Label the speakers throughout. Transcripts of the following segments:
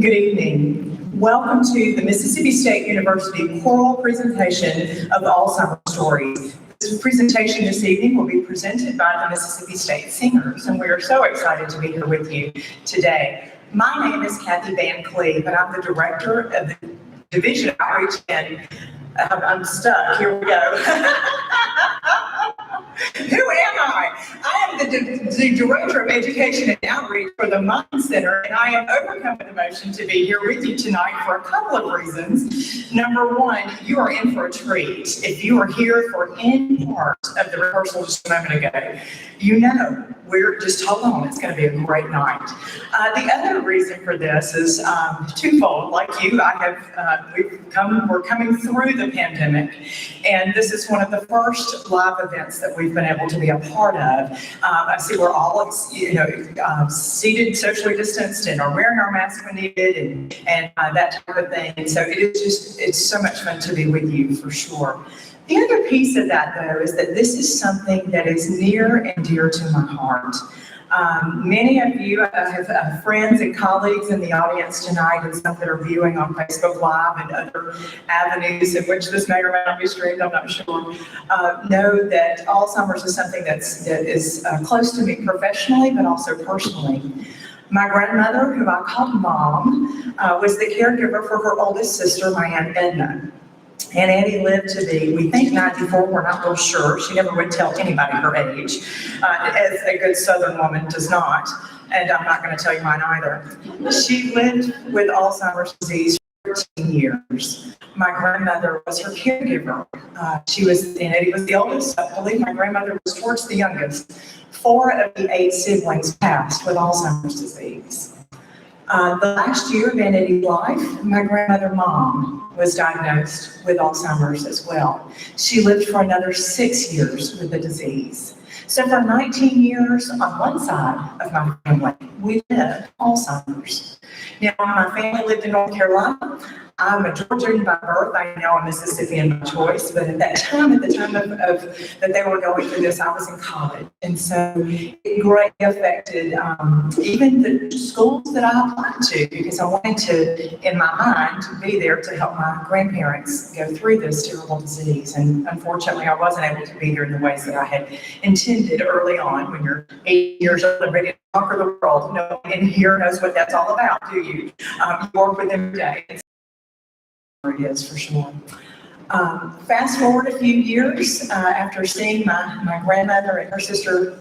Speaker 1: Good evening. Welcome to the Mississippi State University choral presentation of Alzheimer Stories. This presentation this evening will be presented by the Mississippi State Singers, and we are so excited to be here with you today. My name is Kathy Van Cleve, and I'm the director of the Division of Outreach, and I'm stuck. Here we go. Who am I? I am the Director of Education and Outreach for the Mind Center, and I am overcome with emotion to be here with you tonight for a couple of reasons. Number one, you are in for a treat. If you are here for any part of the rehearsal just a moment ago, you know we're just hold on, it's going to be a great night. The other reason for this is twofold. Like you, we're coming through the pandemic, and this is one of the first live events that we've been able to be a part of. I see we're all, seated, socially distanced, and are wearing our masks when needed, and that type of thing. And so it's so much fun to be with you for sure. The other piece of that, though, is that this is something that is near and dear to my heart. Many of you have friends and colleagues in the audience tonight, and some that are viewing on Facebook Live and other avenues in which this may or may not be streamed, I'm not sure, know that Alzheimer's is something that is close to me professionally, but also personally. My grandmother, who I called Mom, was the caregiver for her oldest sister, my Aunt Edna. And Annie lived to be, we think 94, we're not real sure. She never would tell anybody her age, as a good Southern woman does not. And I'm not going to tell you mine either. She lived with Alzheimer's disease for 13 years. My grandmother was her caregiver. And Eddie was the oldest. I believe my grandmother was towards the youngest. 4 of the 8 siblings passed with Alzheimer's disease. The last year of Aunt Eddie's life, my grandmother Mom was diagnosed with Alzheimer's as well. She lived for another 6 years with the disease. So for 19 years, on one side of my family, we lived Alzheimer's. Now, my family lived in North Carolina. I'm a Georgian by birth. I am now a Mississippian by choice. But at that time, at the time of that they were going through this, I was in college. And so it greatly affected even the schools that I applied to, because I wanted to, in my mind, be there to help my grandparents go through this terrible disease. And unfortunately, I wasn't able to be there in the ways that I had intended early on. When you're 8 years old and ready to conquer the world, no one in here knows what that's all about, do you? You work with them every day. It is for sure. Fast forward a few years after seeing my grandmother and her sister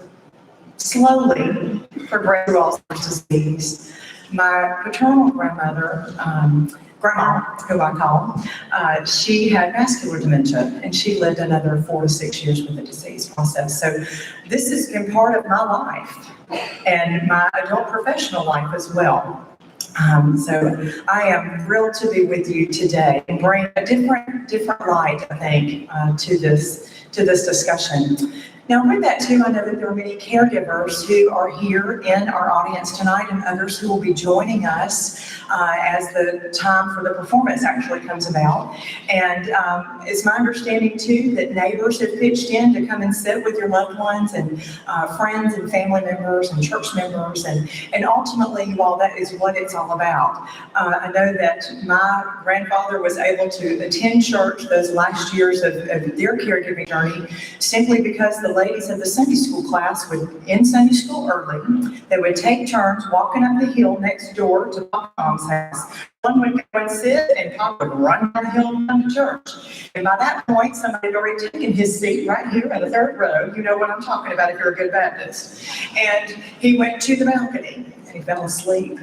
Speaker 1: slowly progress through Alzheimer's disease. My paternal grandmother, Grandma, who I call, she had vascular dementia, and she lived another 4 to 6 years with the disease process. So this has been part of my life and my adult professional life as well. So I am thrilled to be with you today and bring a different light, I think, to this discussion. Now, with that too, I know that there are many caregivers who are here in our audience tonight, and others who will be joining us as the time for the performance actually comes about. And it's my understanding too that neighbors have pitched in to come and sit with your loved ones, and friends and family members and church members, and ultimately, you all, that is what it's all about. I know that my grandfather was able to attend church those last years of their caregiving journey simply because the ladies of the Sunday school class would end Sunday school early. They would take turns walking up the hill next door to Mom's house. One would go and sit, and Pop would run down the hill and come to church. And by that point, somebody had already taken his seat right here in the third row. You know what I'm talking about if you're a good Baptist. And he went to the balcony, and he fell asleep.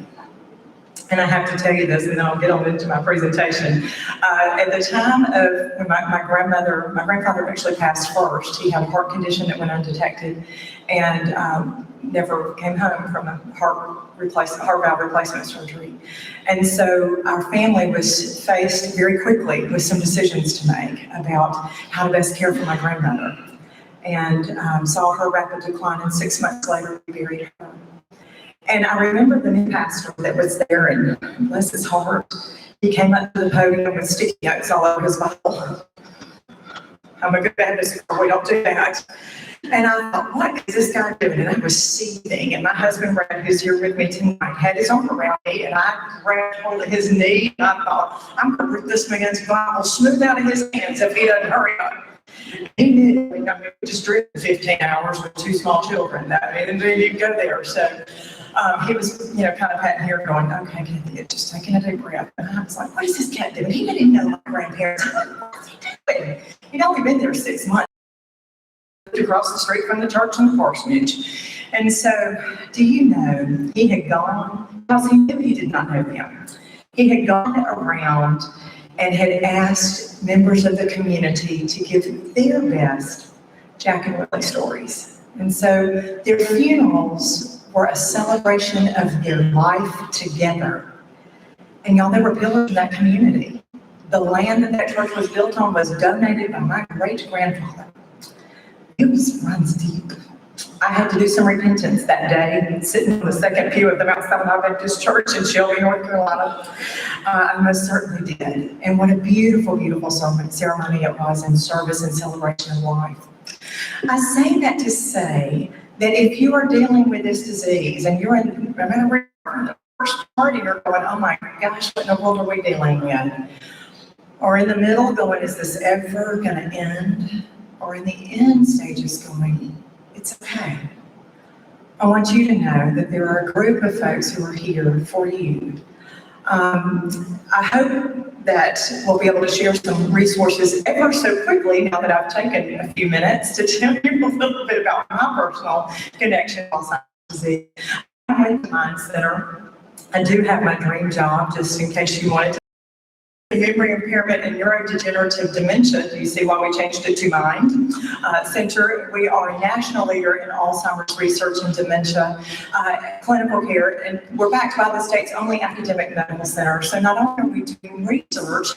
Speaker 1: And I have to tell you this, and then I'll get on into my presentation. At the time of when my grandfather actually passed first. He had a heart condition that went undetected, and never came home from a heart valve replacement surgery. And so our family was faced very quickly with some decisions to make about how to best care for my grandmother, and saw her rapid decline, and 6 months later we buried her. And I remember the new pastor that was there, and bless his heart, he came up to the podium with sticky notes all over his Bible. I'm a good Baptist, we don't do that. And I thought, what is this guy doing? And I was seething, and my husband, Brad, who's here with me tonight, had his arm around me, and I grabbed hold of his knee, and I thought, I'm going to rip this man's Bible smooth out of his hands if he doesn't hurry up. He knew, we just driven 15 hours with 2 small children, and then you go there. So he was, kind of patting here going, okay, just taking a deep breath. And I was like, what is this cat doing? He didn't know my grandparents. What is he doing? He'd only been there 6 months. Across the street from the church in the parsonage. And so, do you know, he had gone, because he knew he did not know them, he had gone around and had asked members of the community to give their best Jack and Willie stories. And so their funerals were a celebration of their life together. And y'all, they were pillars of that community. The land that church was built on was donated by my great-grandfather. It runs deep. I had to do some repentance that day, sitting on the second pew of the Mount Sinai Baptist Church in Shelby, North Carolina. I most certainly did. And what a beautiful, beautiful ceremony it was, in service and celebration of life. I say that to say that if you are dealing with this disease and you're in the first party, you're going, oh my gosh, what in the world are we dealing with? Or in the middle going, is this ever going to end? Or in the end stages going, it's okay. I want you to know that there are a group of folks who are here for you. I hope that we'll be able to share some resources ever so quickly now that I've taken a few minutes to tell you a little bit about my personal connection to Alzheimer's disease. I'm with the Mind Center. I do have my dream job, just in case you wanted to. Memory impairment and neurodegenerative dementia. Do you see why we changed it to Mind Center? We are a national leader in Alzheimer's research and dementia clinical care, and we're backed by the state's only academic medical center. So not only are we doing research,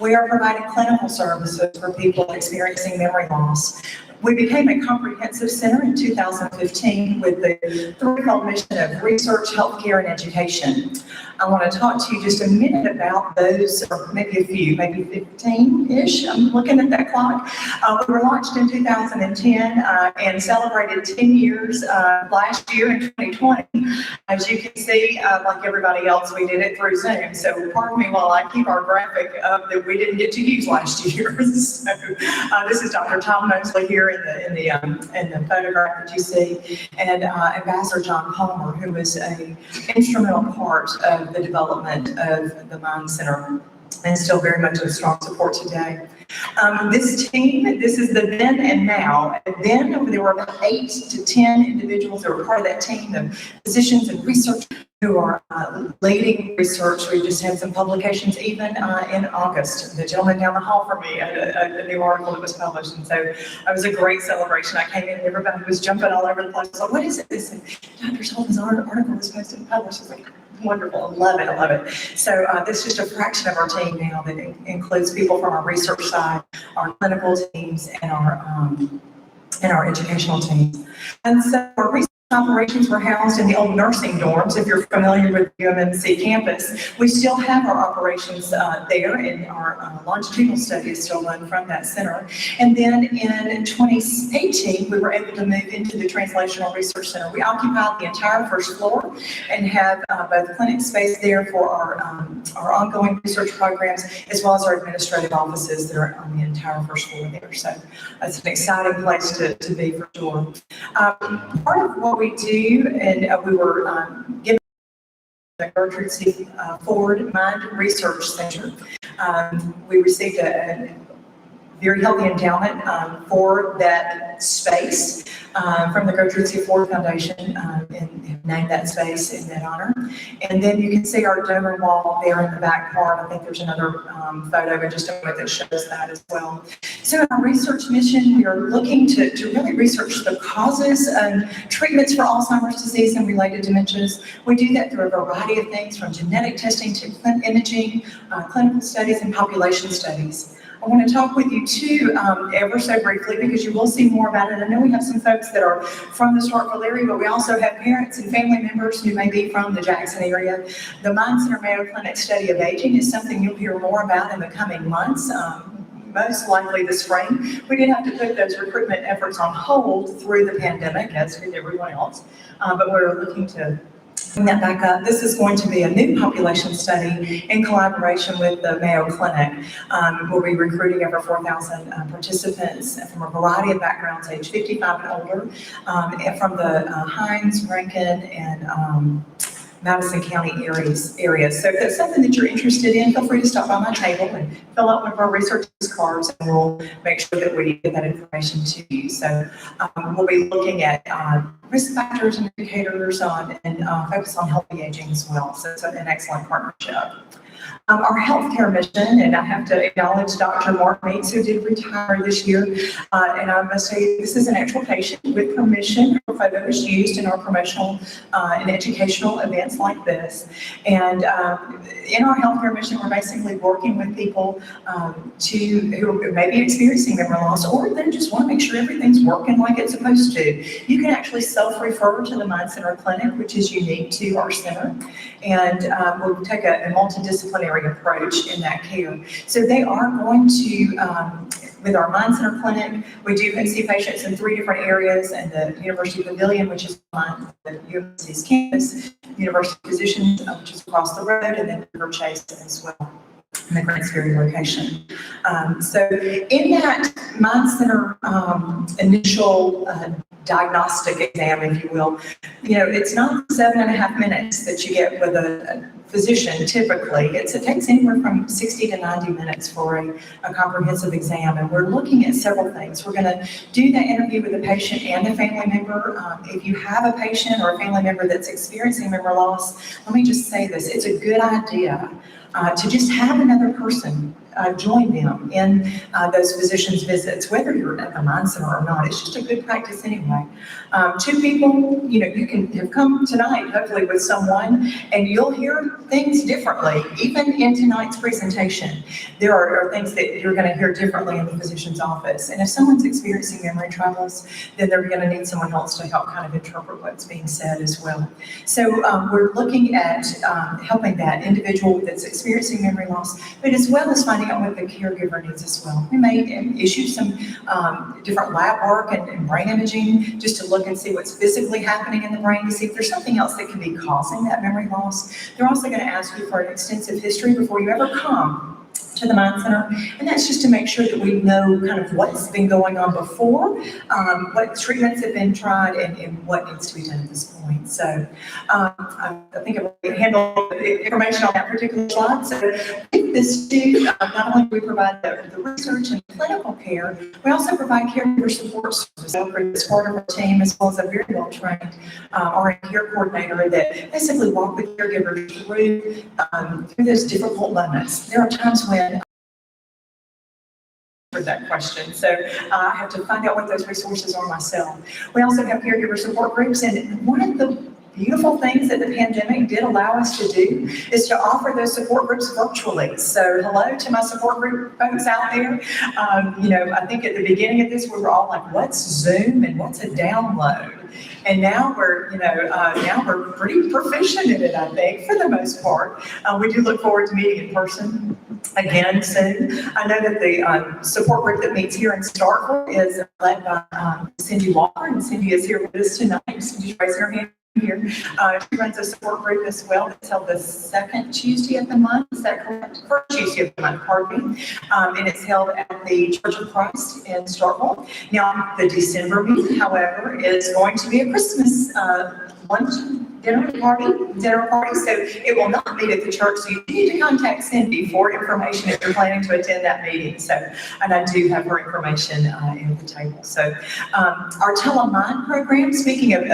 Speaker 1: we are providing clinical services for people experiencing memory loss. We became a comprehensive center in 2015 with the threefold mission of research, healthcare, and education. I want to talk to you just a minute about those, or maybe a few, maybe 15-ish. I'm looking at that clock. We were launched in 2010 and celebrated 10 years last year in 2020. As you can see, like everybody else, we did it through Zoom. So pardon me while I keep our graphic up that we didn't get to use last year. So this is Dr. Tom Mosley here in the photograph that you see, and Ambassador John Palmer, who was an instrumental part of the development of the Mind Center and still very much in strong support today. This team, this is the then and now. Then there were about 8 to 10 individuals that were part of that team, the physicians and researchers who are leading research. We just had some publications even in August. The gentleman down the hall from me, a new article that was published, and so it was a great celebration. I came in and everybody was jumping all over the place. I was like, what is this? And Dr. Sullivan's article was posted and published. I was like, wonderful, I love it. So this is just a fraction of our team now that includes people from our research side, our clinical teams, and our educational teams. And so our research operations were housed in the old nursing dorms. If you're familiar with the UMMC campus, we still have our operations there, and our longitudinal study is still run from that center. And then in 2018, we were able to move into the Translational Research Center. We occupied the entire first floor and have both clinic space there for our ongoing research programs, as well as our administrative offices that are on the entire first floor there. So it's an exciting place to be for sure. Part of what we do, and we were given the Gertrude C. Ford Mind Research Center. We received a very healthy endowment for that space from the Gertrude C. Ford Foundation, and named that space in that honor. And then you can see our donor wall there in the back part. I think there's another photo in just a moment that shows that as well. So in our research mission, we are looking to really research the causes and treatments for Alzheimer's disease and related dementias. We do that through a variety of things, from genetic testing to imaging, clinical studies, and population studies. I want to talk with you too, ever so briefly, because you will see more about it. I know we have some folks that are from the Starkville area, but we also have parents and family members who may be from the Jackson area. The Mind Center Mayo Clinic Study of Aging is something you'll hear more about in the coming months. Most likely this spring. We did have to put those recruitment efforts on hold through the pandemic, as did everyone else, but we're looking to bring that back up. This is going to be a new population study in collaboration with the Mayo Clinic. We'll be recruiting over 4,000 participants from a variety of backgrounds, age 55 and older, and from the Hines, Rankin, and Madison County areas. So if that's something that you're interested in, feel free to stop by my table and fill out one of our research cards, and we'll make sure that we get that information to you. So we'll be looking at risk factors and indicators and focus on healthy aging as well. So it's an excellent partnership. Our healthcare mission, and I have to acknowledge Dr. Mark Meeks, who did retire this year, and I must say this is an actual patient with permission. Her photo is used in our promotional and educational events like this. And in our healthcare mission, we're basically working with people who may be experiencing memory loss, or they just want to make sure everything's working like it's supposed to. You can actually self-refer to the Mind Center Clinic, which is unique to our center, and we'll take a multidisciplinary approach in that care. So they are going to, with our Mind Center Clinic, we do see patients in 3 different areas, and the University Pavilion, which is on the UMC's campus, University Physicians, which is across the road, and then River Chase as well, in the Grants Ferry location. So in that Mind Center initial diagnostic exam, if you will, it's not 7.5 minutes that you get with a physician typically. It takes anywhere from 60 to 90 minutes for a comprehensive exam, and we're looking at several things. We're going to do that interview with the patient and the family member. If you have a patient or a family member that's experiencing memory loss, let me just say this, it's a good idea to just have another person join them in those physicians' visits, whether you're at the Mind Center or not. It's just a good practice anyway. 2 people, you can have come tonight, hopefully with someone, and you'll hear things differently, even in tonight's presentation. There are things that you're going to hear differently in the physician's office. And if someone's experiencing memory troubles, then they're going to need someone else to help kind of interpret what's being said as well. So we're looking at helping that individual that's experiencing memory loss, but as well as finding out what the caregiver needs as well. We may issue some different lab work and brain imaging just to look and see what's physically happening in the brain to see if there's something else that can be causing that memory loss. They're also going to ask you for an extensive history before you ever come to the Mind Center, and that's just to make sure that we know kind of what's been going on before, what treatments have been tried, and what needs to be done at this point. So I think I've already handled the information on that particular slide. So with this too, not only do we provide the research and clinical care, we also provide caregiver support services for this part of our team, as well as a very well-trained RN care coordinator that basically walk with caregivers through those difficult moments. There are times when for that question. So I have to find out what those resources are myself. We also have caregiver support groups, and one of the beautiful things that the pandemic did allow us to do is to offer those support groups virtually. So hello to my support group folks out there. I think at the beginning of this, we were all like, what's Zoom and what's a download? And now we're pretty proficient in it, I think, for the most part. We do look forward to meeting in person again soon. I know that the support group that meets here in Starkville is led by Cindy Walker, and Cindy is here with us tonight. Cindy's raising her hand here. She runs a support group as well that's held the second Tuesday of the month. Is that correct? First Tuesday of the month, pardon me. And it's held at the Church of Christ in Starkville. Now, the December meeting, however, is going to be a Christmas lunch dinner party, so it will not meet at the church. So you need to contact Cindy for information if you're planning to attend that meeting. So, and I do have her information in the table. So our Telemind program, speaking of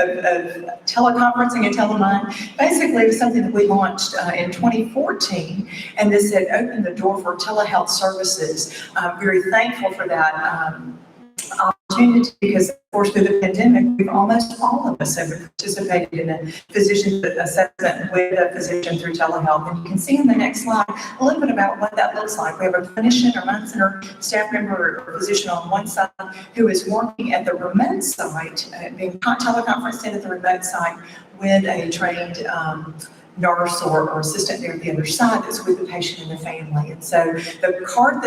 Speaker 1: teleconferencing and Telemind, basically it was something that we launched in 2014, and this had opened the door for telehealth services. I'm very thankful for that opportunity because, of course, through the pandemic, almost all of us have participated in a physician assessment with a physician through telehealth. And you can see in the next slide a little bit about what that looks like. We have a clinician or Mind Center staff member or physician on one side who is working at the remote site, being teleconferenced in at the remote site with a trained nurse or assistant there at the other side that's with the patient and the family. And so the card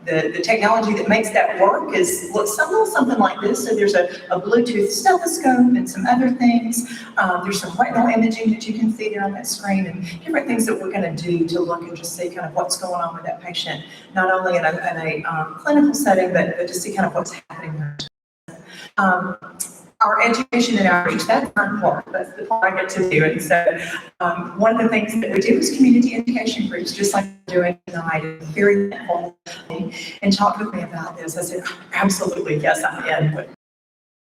Speaker 1: the technology that makes that work looks a little something like this. So there's a Bluetooth stethoscope and some other things. There's some retinal imaging that you can see there on that screen, and different things that we're going to do to look and just see kind of what's going on with that patient, not only in a clinical setting, but to see kind of what's happening there. Our education and outreach, that's my part. That's the part I get to do. And so one of the things that we do is community education groups, just like we're doing tonight. And very thankful and talked with me about this. I said, absolutely, yes, I am. But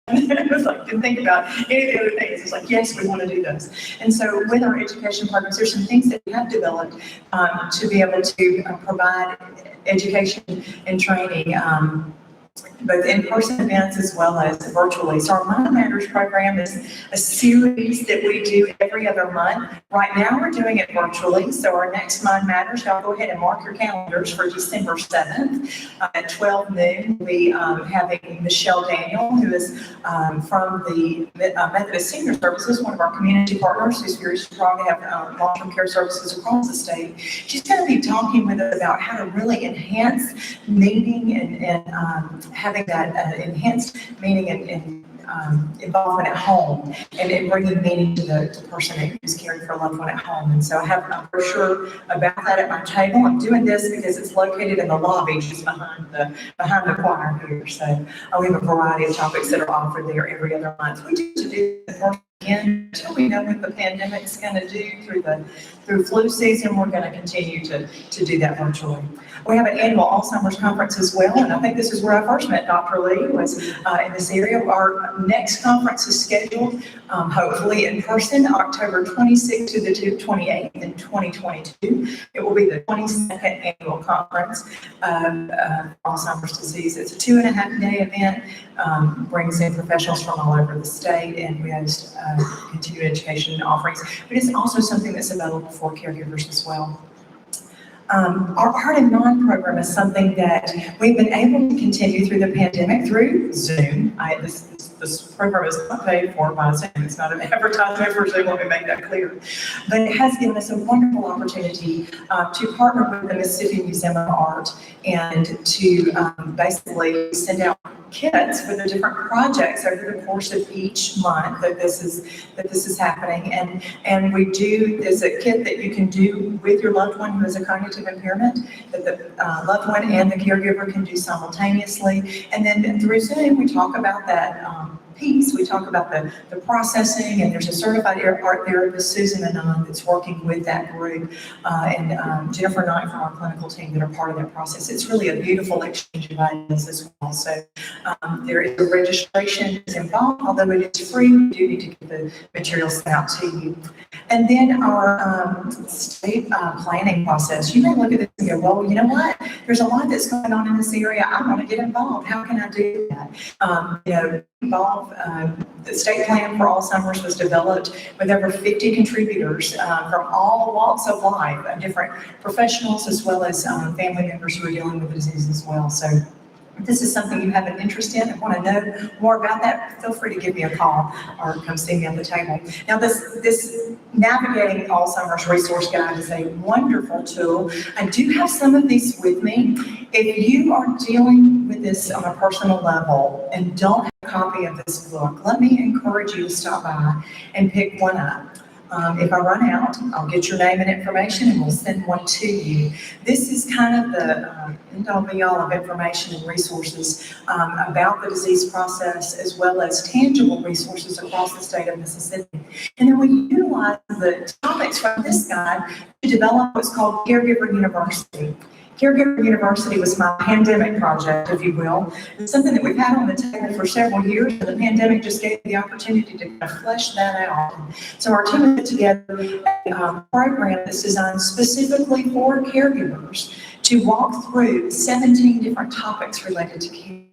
Speaker 1: it was like, didn't think about any of the other things. It's like, yes, we want to do those. And so with our education partners, there's some things that we have developed to be able to provide education and training, both in-person events as well as virtually. So our Mind Matters program is a series that we do every other month. Right now we're doing it virtually. So our next Mind Matters, y'all go ahead and mark your calendars for December 7th at 12 noon. We having Michelle Daniel, who is from the Methodist Senior Services, one of our community partners who's very strong to have long-term care services across the state. She's going to be talking with us about how to really enhance meeting and having that enhanced meaning and involvement at home and bringing meaning to the person who's caring for a loved one at home. And so I have a brochure about that at my table. I'm doing this because it's located in the lobby just behind the choir here. So we have a variety of topics that are offered there every other month. We do the again until we know what the pandemic's going to do through flu season. We're going to continue to do that virtually. We have an annual Alzheimer's conference as well, and I think this is where I first met Dr. Lee, was in this area. Our next conference is scheduled, hopefully in person, October 26th to the 28th in 2022. It will be the 22nd annual conference of Alzheimer's disease. It's a 2.5-day event, brings in professionals from all over the state, and we host continuing education offerings, but it's also something that's available for caregivers as well. Our Art and Mind program is something that we've been able to continue through the pandemic through Zoom. This program is not paid for by Zoom. It's not an advertisement for Zoom, let me make that clear. But it has given us a wonderful opportunity to partner with the Mississippi Museum of Art and to basically send out kits with the different projects over the course of each month that this is happening. And we do, there's a kit that you can do with your loved one who has a cognitive impairment that the loved one and the caregiver can do simultaneously. And then through Zoom, we talk about that piece. We talk about the processing, and there's a certified art therapist, Susan Anand, that's working with that group, and Jennifer Knight from our clinical team that are part of that process. It's really a beautiful exchange of ideas as well. So there is a registration that's involved, although it is free. We do need to get the materials out to you. And then our state planning process. You may look at this and go, well, you know what? There's a lot that's going on in this area. I want to get involved. How can I do that? The state plan for Alzheimer's was developed with over 50 contributors from all walks of life, different professionals as well as family members who are dealing with the disease as well. So if this is something you have an interest in and want to know more about that, feel free to give me a call or come see me at the table. Now, this Navigating Alzheimer's Resource Guide is a wonderful tool. I do have some of these with me. If you are dealing with this on a personal level and don't have a copy of this book, let me encourage you to stop by and pick one up. If I run out, I'll get your name and information and we'll send one to you. This is kind of the end-all be-all of information and resources about the disease process, as well as tangible resources across the state of Mississippi. And then we utilize the topics from this guide to develop what's called Caregiver University. Caregiver University was my pandemic project, if you will. It's something that we've had on the table for several years, and the pandemic just gave me the opportunity to kind of flesh that out. So our team put together a program that's designed specifically for caregivers to walk through 17 different topics related to care.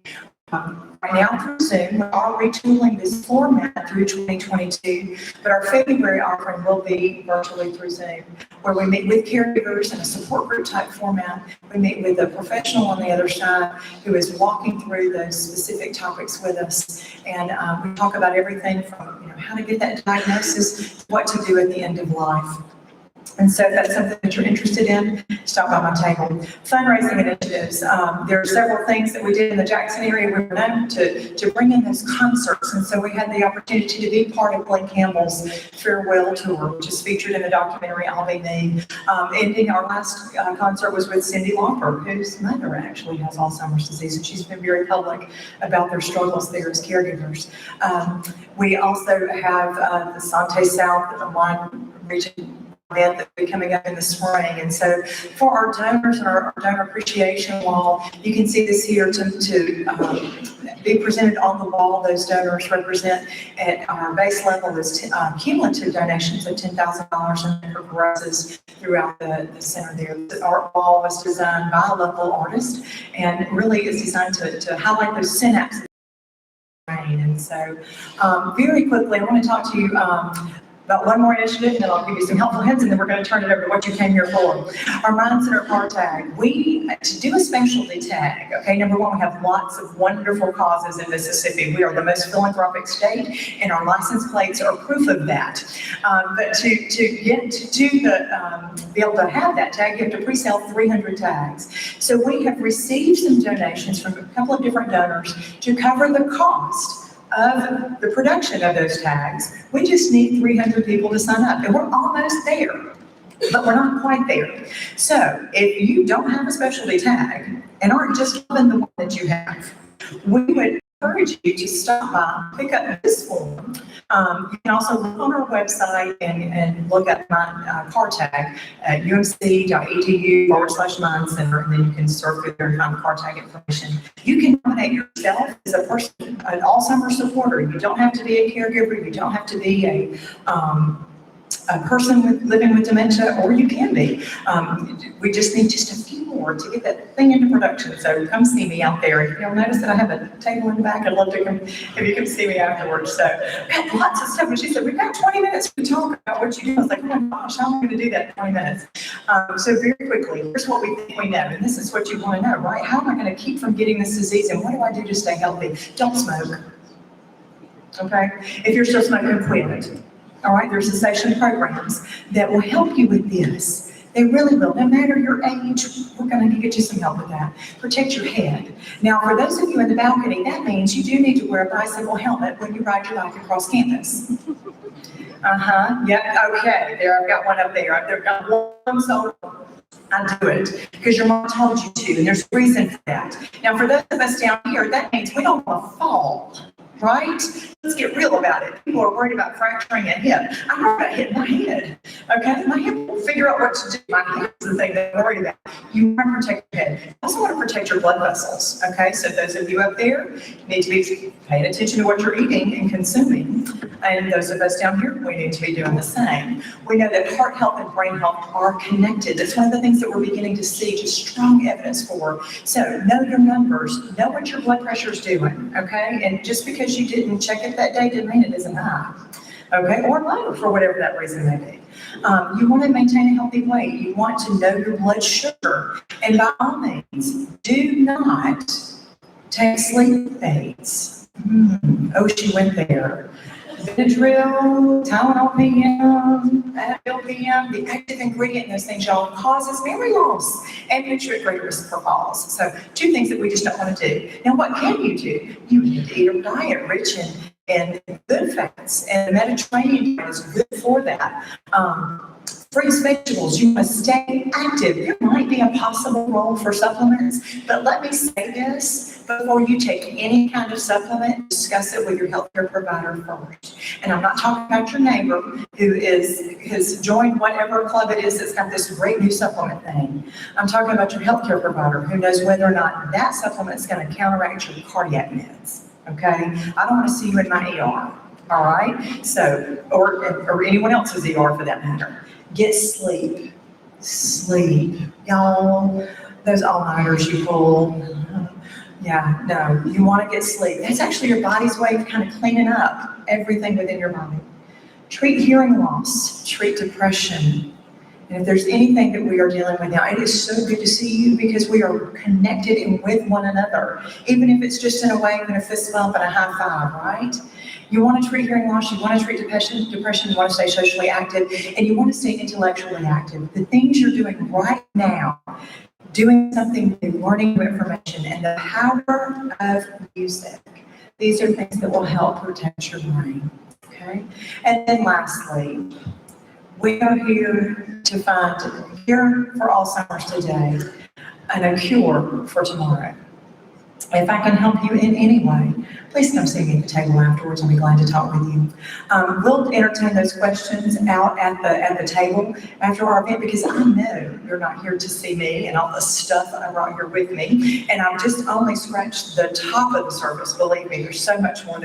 Speaker 1: Right now through Zoom, we are retooling this format through 2022, but our February offering will be virtually through Zoom, where we meet with caregivers in a support group type format. We meet with a professional on the other side who is walking through those specific topics with us, and we talk about everything from how to get that diagnosis to what to do at the end of life. And so if that's something that you're interested in, stop by my table. Fundraising initiatives. There are several things that we did in the Jackson area. We were known to bring in those concerts. And so we had the opportunity to be part of Glenn Campbell's farewell tour, which is featured in the documentary I'll Be Me. Ending our last concert was with Cindy Lauper, whose mother actually has Alzheimer's disease, and she's been very public about their struggles there as caregivers. We also have the Sante South, the wine region event that will be coming up in the spring. And so for our donors and our donor appreciation wall, you can see this here to be presented on the wall. Those donors represent at our base level is cumulative donations of $10,000 and it progresses throughout the center there. The art wall was designed by a local artist and really is designed to highlight those synapses. And so very quickly, I want to talk to you about one more initiative, and then I'll give you some helpful hints, and then we're going to turn it over to what you came here for. Our Mind Center card tag. To do a specialty tag, okay, number one, we have lots of wonderful causes in Mississippi. We are the most philanthropic state, and our license plates are proof of that. But to be able to have that tag, you have to pre-sell 300 tags. So we have received some donations from a couple of different donors to cover the cost of the production of those tags. We just need 300 people to sign up, and we're almost there, but we're not quite there. So if you don't have a specialty tag and aren't just loving the one that you have, we would encourage you to stop by, pick up this form. You can also look on our website and look at my card tag at umc.edu/Mind Center, and then you can surf through there and find the card tag information. You can nominate yourself as a person, an Alzheimer's supporter. You don't have to be a caregiver. You don't have to be a a person living with dementia, or you can be. We just need just a few more to get that thing into production. So come see me out there. You'll notice that I have a table in the back. I'd love to come if you come see me afterwards. So we had lots of stuff. And she said, we've got 20 minutes to talk about what you do. I was like, oh my gosh, how am I going to do that in 20 minutes? So very quickly, here's what we think we know. And this is what you want to know, right? How am I going to keep from getting this disease? And what do I do to stay healthy? Don't smoke. Okay? If you're still smoking, quit. All right? There's cessation programs that will help you with this. They really will. No matter your age, we're going to get you some help with that. Protect your head. Now, for those of you in the balcony, that means you do need to wear a bicycle helmet when you ride your bike across campus. Yep, okay. There, I've got one up there. I've got one solo. I do it because your mom told you to, and there's a reason for that. Now, for those of us down here, that means we don't want to fall. Right? Let's get real about it. People are worried about fracturing a hip. I'm worried about hitting my head. Okay? My hip will figure out what to do. My hip is the thing that I'm worried about. You want to protect your head. You also want to protect your blood vessels. Okay? So those of you up there need to be paying attention to what you're eating and consuming. And those of us down here, we need to be doing the same. We know that heart health and brain health are connected. That's one of the things that we're beginning to see just strong evidence for. So know your numbers. Know what your blood pressure is doing. Okay? And just because you didn't check it that day didn't mean it isn't high, okay, or low for whatever that reason may be. You want to maintain a healthy weight. You want to know your blood sugar, and by all means, do not take sleep aids. Oh, she went there. Benadryl, Tylenol PM, Advil PM, the active ingredient in those things, y'all, causes memory loss and puts you at greater risk for falls. So two things that we just don't want to do. Now, what can you do? You need to eat a diet rich in good fats, and the Mediterranean diet is good for that. Fruits, vegetables, you must stay active. There might be a possible role for supplements, but let me say this, before you take any kind of supplement, discuss it with your healthcare provider first. And I'm not talking about your neighbor who has joined whatever club it is that's got this great new supplement thing. I'm talking about your healthcare provider who knows whether or not that supplement is going to counteract your cardiac meds, okay? I don't want to see you in my ER, all right? So, or anyone else's ER for that matter. Get sleep. Sleep. Y'all, those all-nighters you pull. Yeah, no, you want to get sleep. That's actually your body's way of kind of cleaning up everything within your body. Treat hearing loss. Treat depression. And if there's anything that we are dealing with now, it is so good to see you because we are connected and with one another. Even if it's just in a way with a fist bump and a high five, right? You want to treat hearing loss, you want to treat depression, you want to stay socially active, and you want to stay intellectually active. The things you're doing right now, doing something new, learning new information, and the power of music. These are things that will help protect your brain, okay? And then lastly, we are here to find a cure for Alzheimer's today and a cure for tomorrow. If I can help you in any way, please come see me at the table afterwards. I'll be glad to talk with you. We'll entertain those questions out at the table after our event because I know you're not here to see me and all the stuff that I brought here with me. And I've just only scratched the top of the surface. Believe me, there's so much more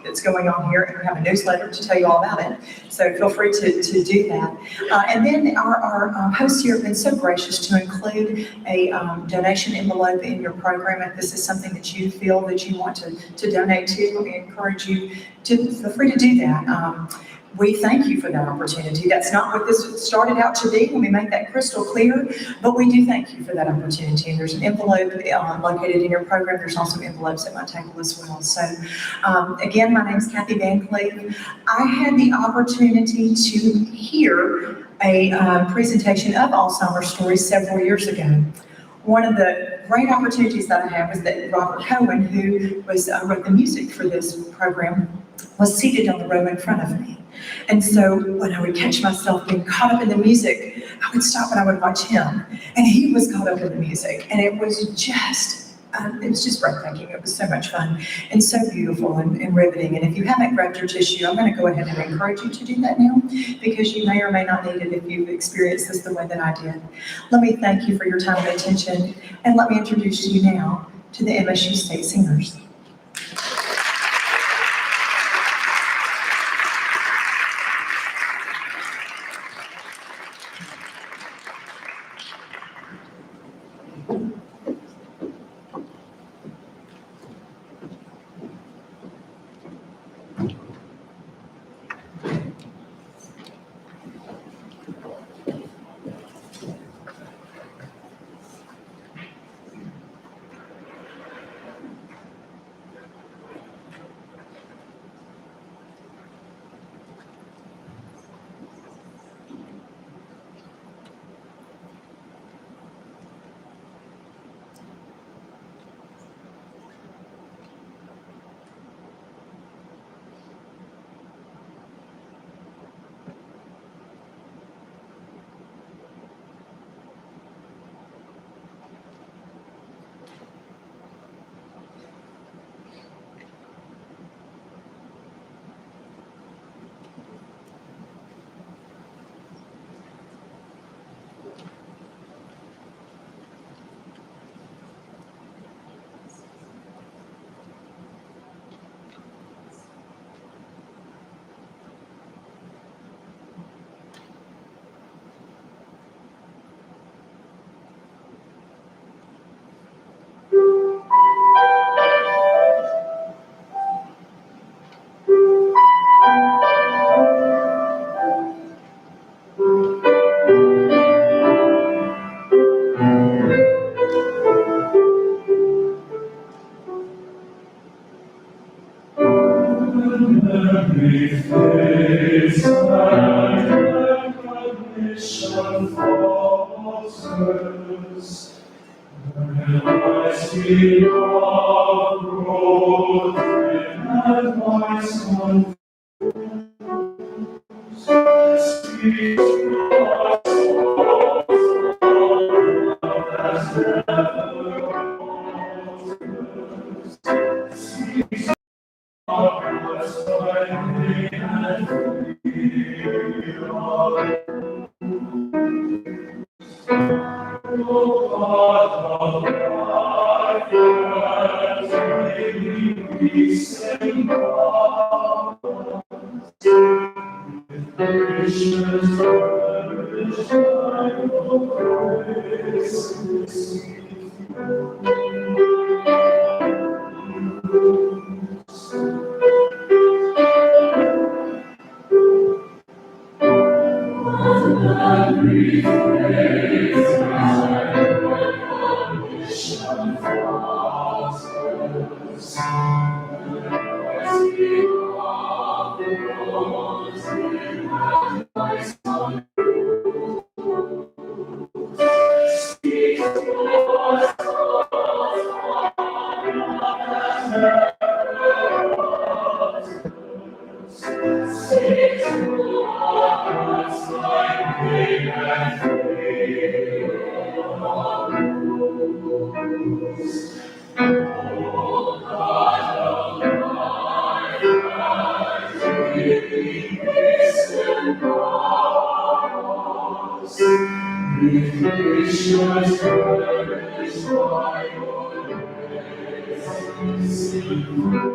Speaker 1: that's going on here, and we have a newsletter to tell you all about it. So feel free to do that. And then our hosts here have been so gracious to include a donation envelope in your program. If this is something that you feel that you want to donate to, we encourage you to feel free to do that. We thank you for that opportunity. That's not what this started out to be, when we make that crystal clear, but we do thank you for that opportunity. And there's an envelope located in your program. There's also envelopes at my table as well. So again, my name is Kathy Van Cleave. I had the opportunity to hear a presentation of Alzheimer's stories several years ago. One of the great opportunities that I had was that Robert Cohen, who wrote the music for this program, was seated on the row in front of me. And so when I would catch myself being caught up in the music, I would stop and I would watch him. And he was caught up in the music. And it was just breathtaking. It was so much fun and so beautiful and riveting. And if you haven't grabbed your tissue, I'm going to go ahead and encourage you to do that now, because you may or may not need it if you've experienced this the way that I did. Let me thank you for your time and attention, and let me introduce you now to the MSU State Singers.
Speaker 2: face and recognition falters. When I see love broken and my son speaks to us as never speaks as I may and feel. Oh God of life, as may we peace and love, gracious courage, I will praise every praise and recognition falters. As we love the rose in my son, speak to us, speak to us like rain and peace and love. With gracious courage, I will sing.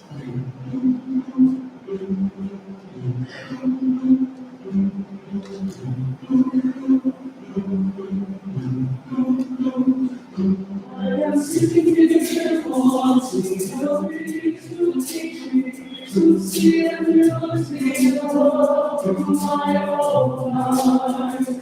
Speaker 2: I am sitting here wanting somebody to teach me to see and beauty through my own eyes.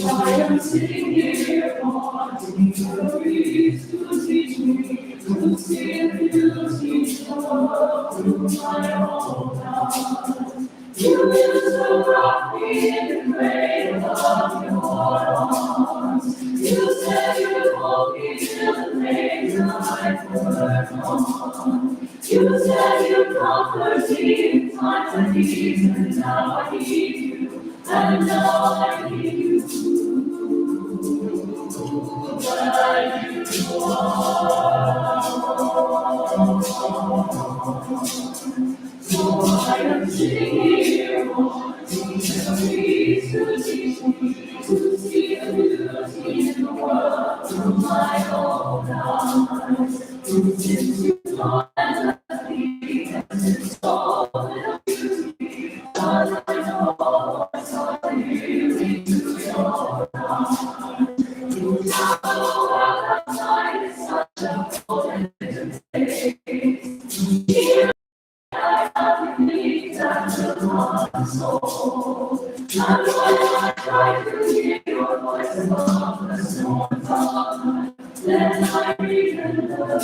Speaker 2: I am sitting here wanting somebody to teach me to see and beauty through my own eyes. You used to rock me in the cradle of your arms. You said you'd hold me till the day night were on. You said you'd comfort me in times of need, and now I need you, and now I need you. But you so I am sitting here wanting memories to teach me to see the beauty in the world through my own eyes. Since you taught me and since all the beauty, all I know I saw clearly to your eyes. You know outside is such a golden place. Here I have unique and the soul. And when I try to hear your voice above the storm, then I remember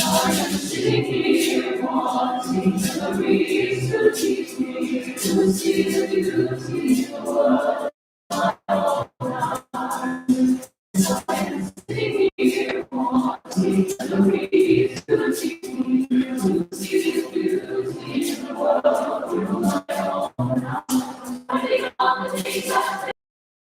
Speaker 2: I am sitting here wanting memories to teach me to see the beauty in the world. I am sitting here wanting memories to teach me to see the beauty in the world through my own eyes. I think on the things I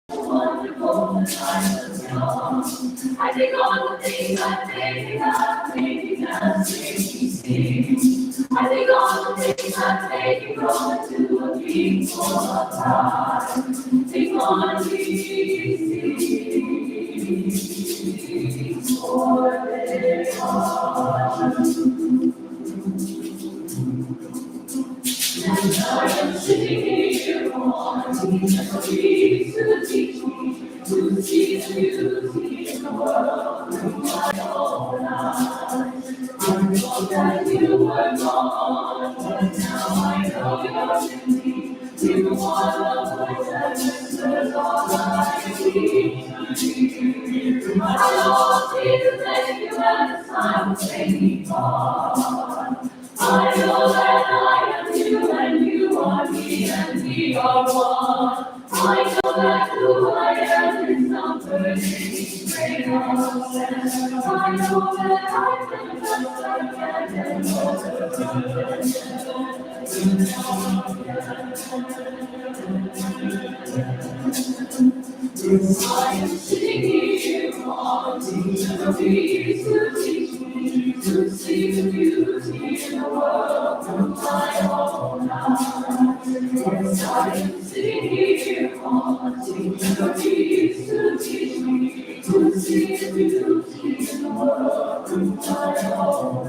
Speaker 2: wonderful and I was young. I think on the things I think that made me dance, made me sing. I think on the things that made me grow into a peaceful time. Think on these things, for they are. And I am sitting here wanting memories to teach me to see the beauty in the world through my own eyes. I thought that you were gone, but now I know you're with me. You are the voice that whispers all I need to hear. I long to thank you as time will take me on. I know that I am you and you are me and we are one. I know that who I am is not burning great ocean. I know that I can trust I am sitting here wanting memories to teach me to see the beauty in the world through my own eyes. Yes, I am sitting here wanting memories to teach me to see the beauty in the world through my own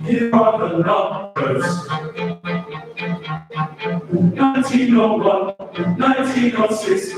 Speaker 2: Here are the numbers. 1901, 1906,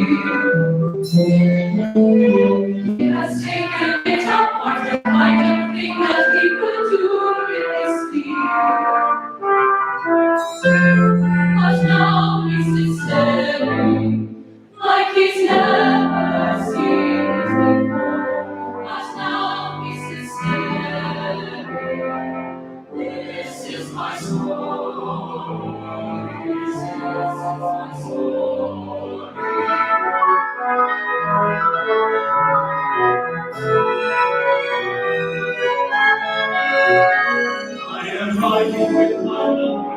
Speaker 2: He has taken it apart to find everything that he could do in this fear. But now he sits staring like he's never seen it before. But now he sits staring. This is my story. This is my story. I am riding with my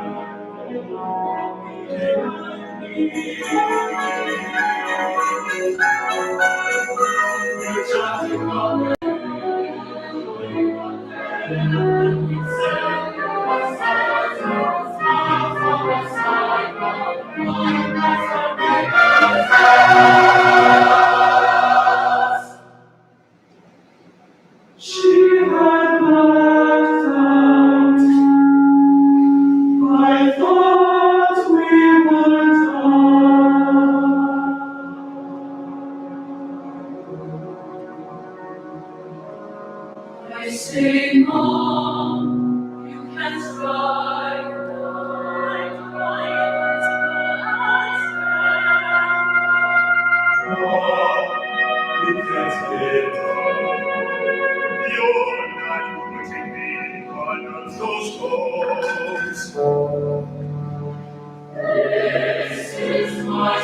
Speaker 2: She had left out. I thought we would die. I say, Mom, you can try. I try it, you can't get You're not putting me in one of those holes. This is my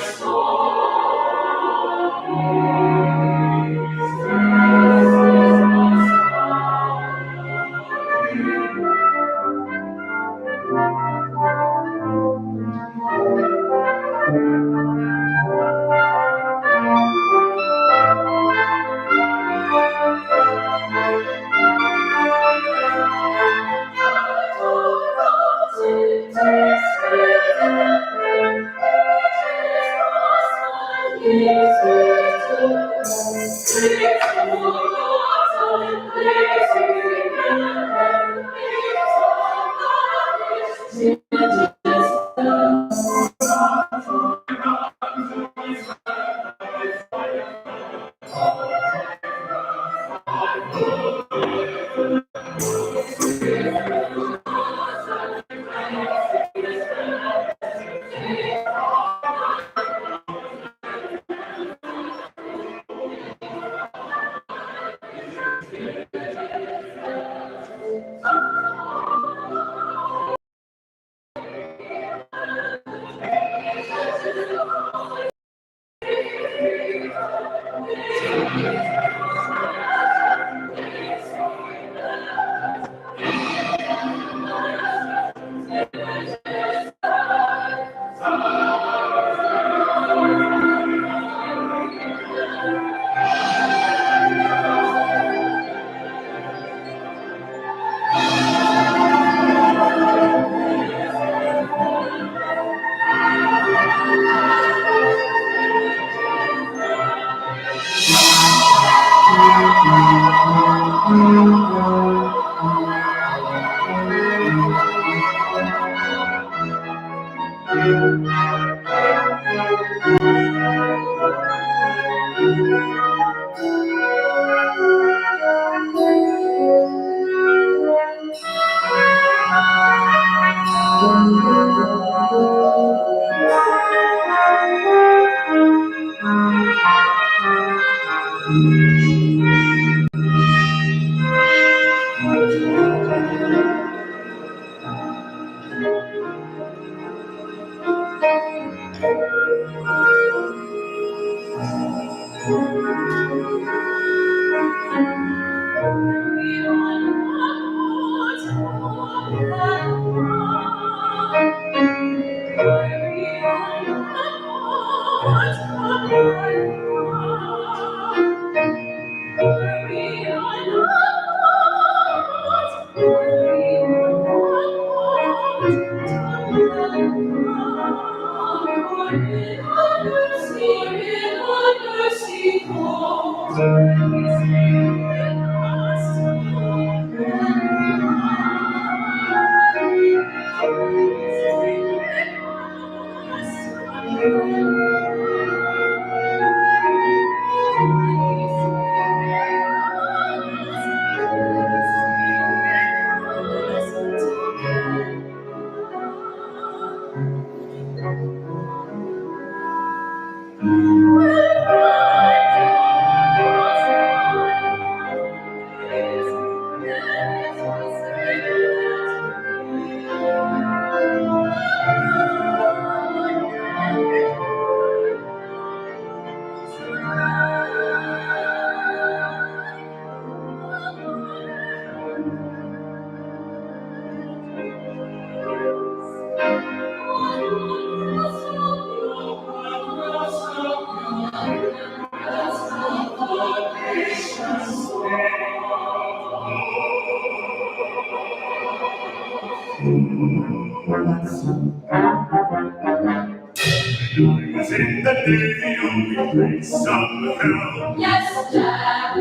Speaker 2: was in the Navy, only some hell. Yes, Dad.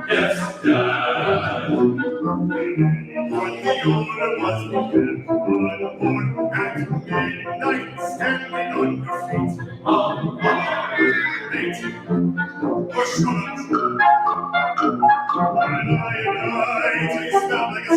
Speaker 2: Yes, Dad. When the order was given, one at midnight, standing on your feet, late, or short, and I takes down like a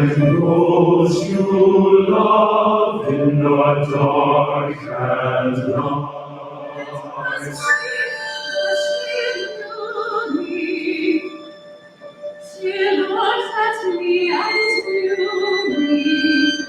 Speaker 2: those you love in the dark and light. She looks at me and knew me.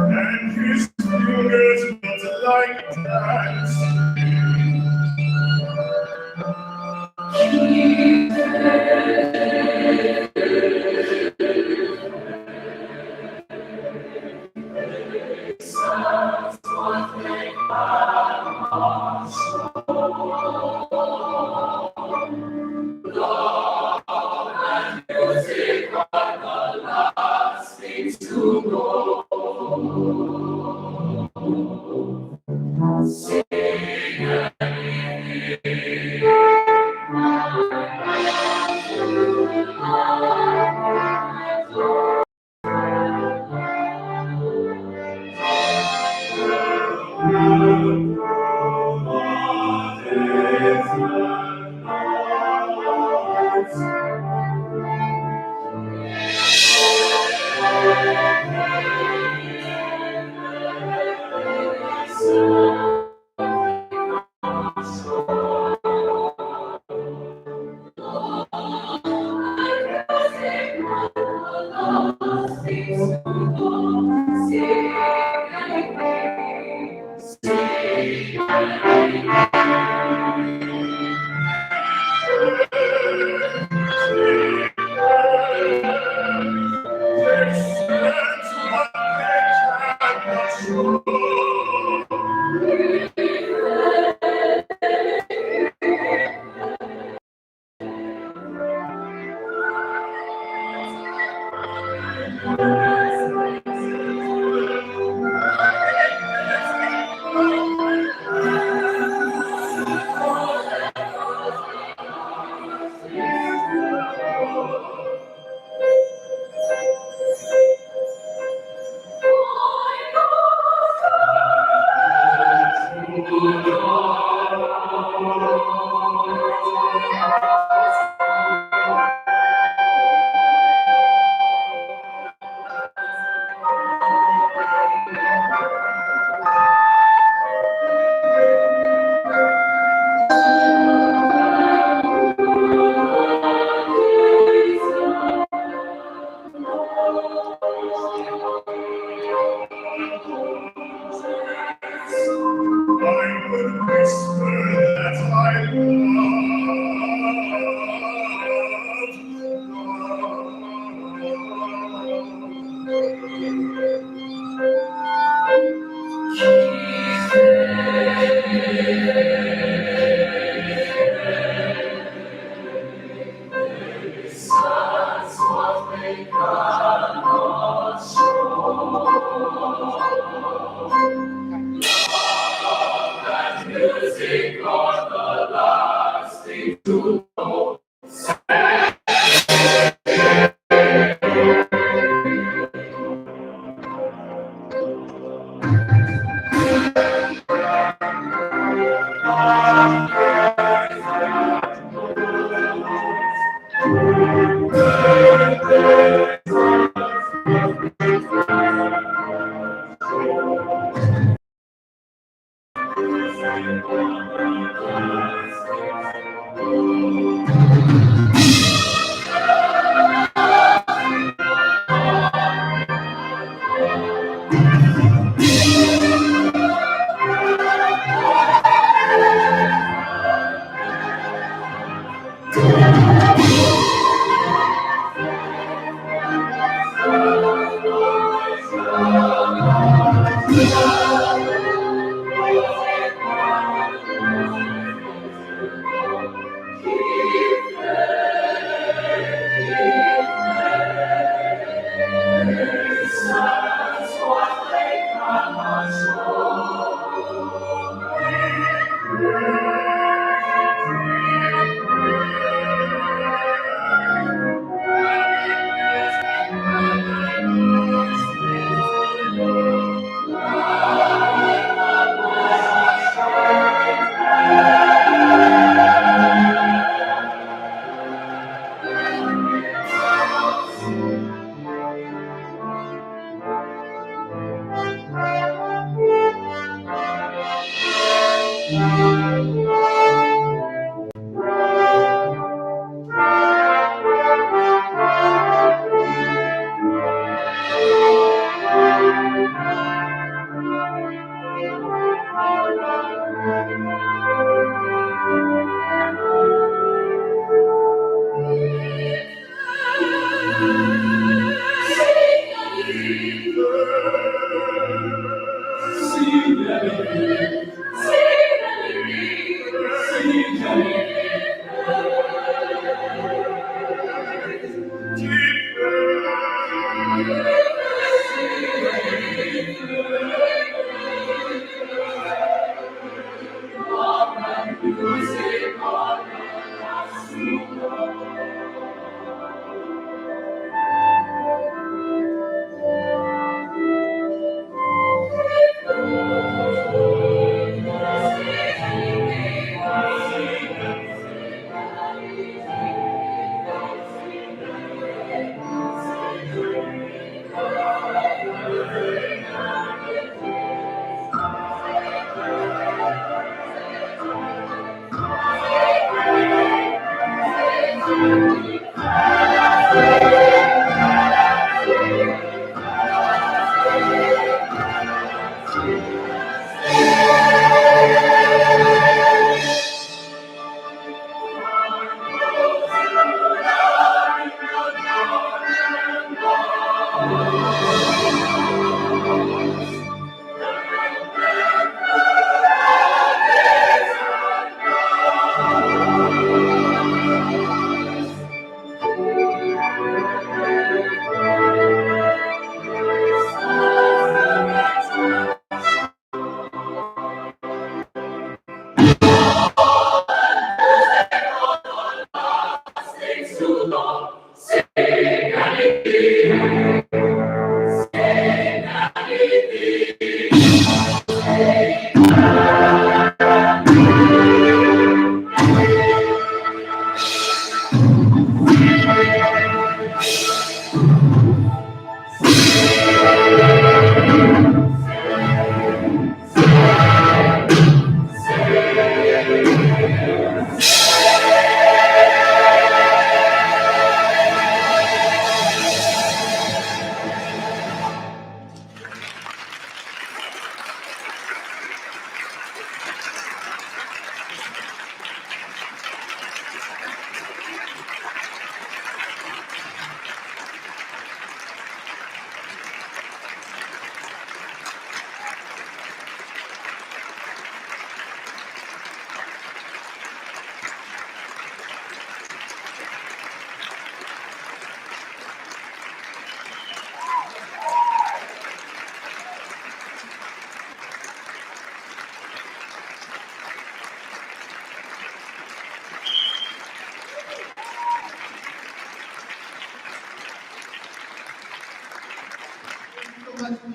Speaker 2: And his fingers not like that.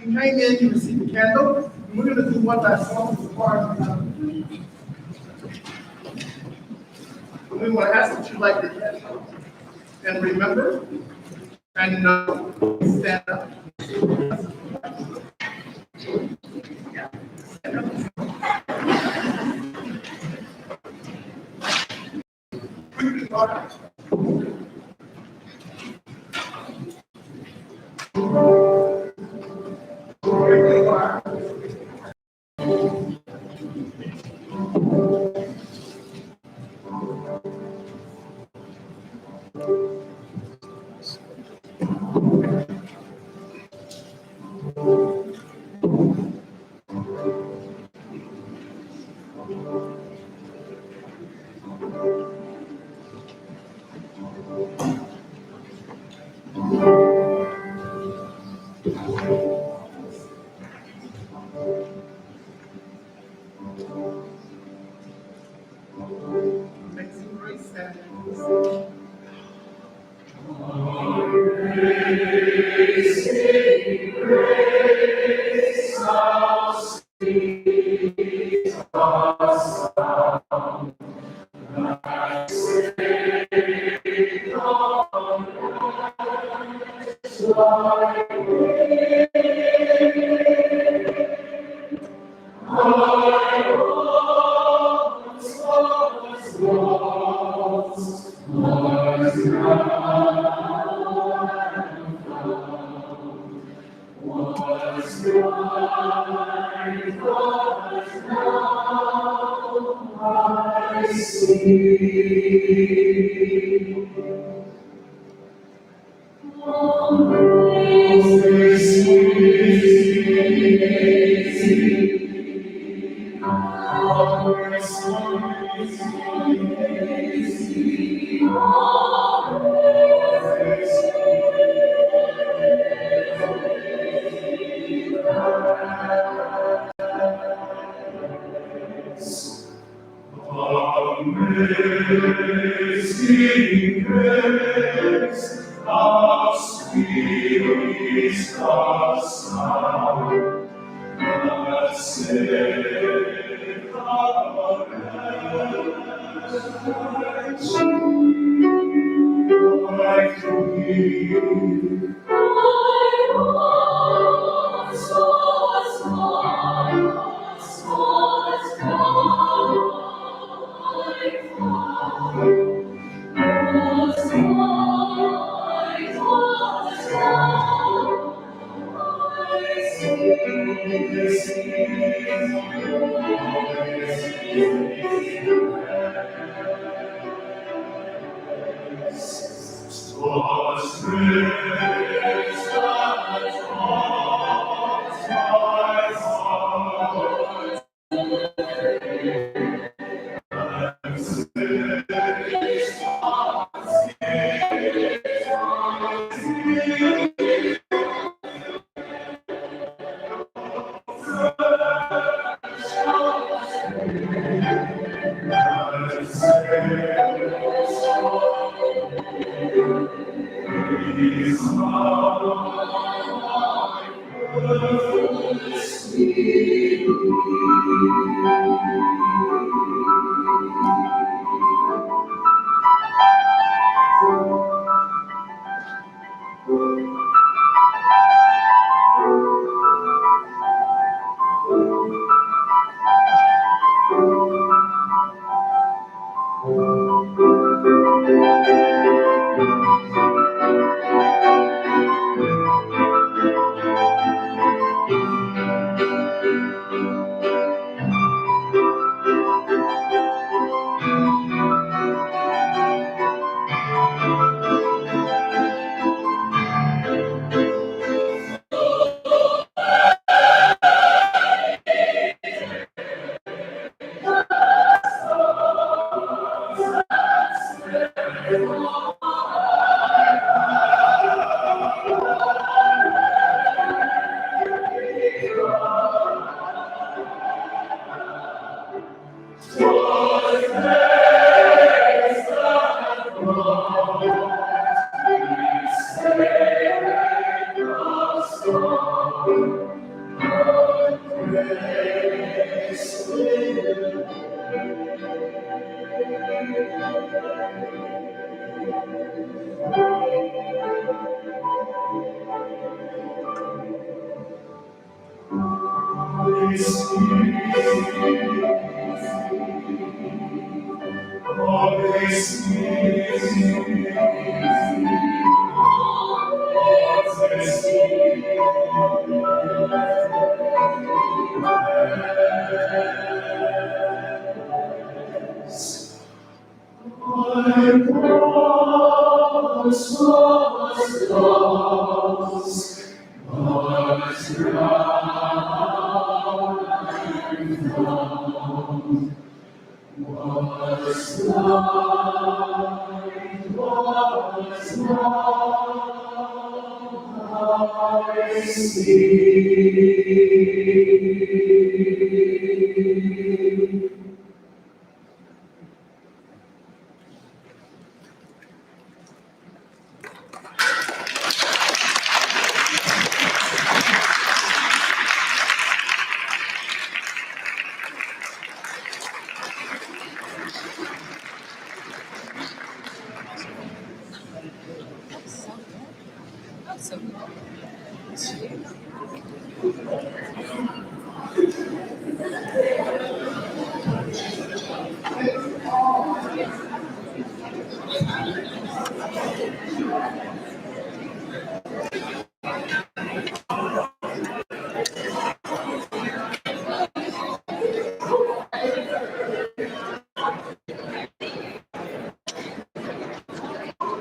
Speaker 3: You came in, you received a candle, and we're going to do one last song as part of we want to ask that you light the candle. And remember, and know, stand up. Amazing grace and
Speaker 2: Amazing grace, how sweet is the sound that saved a wretch like me. I once was lost, was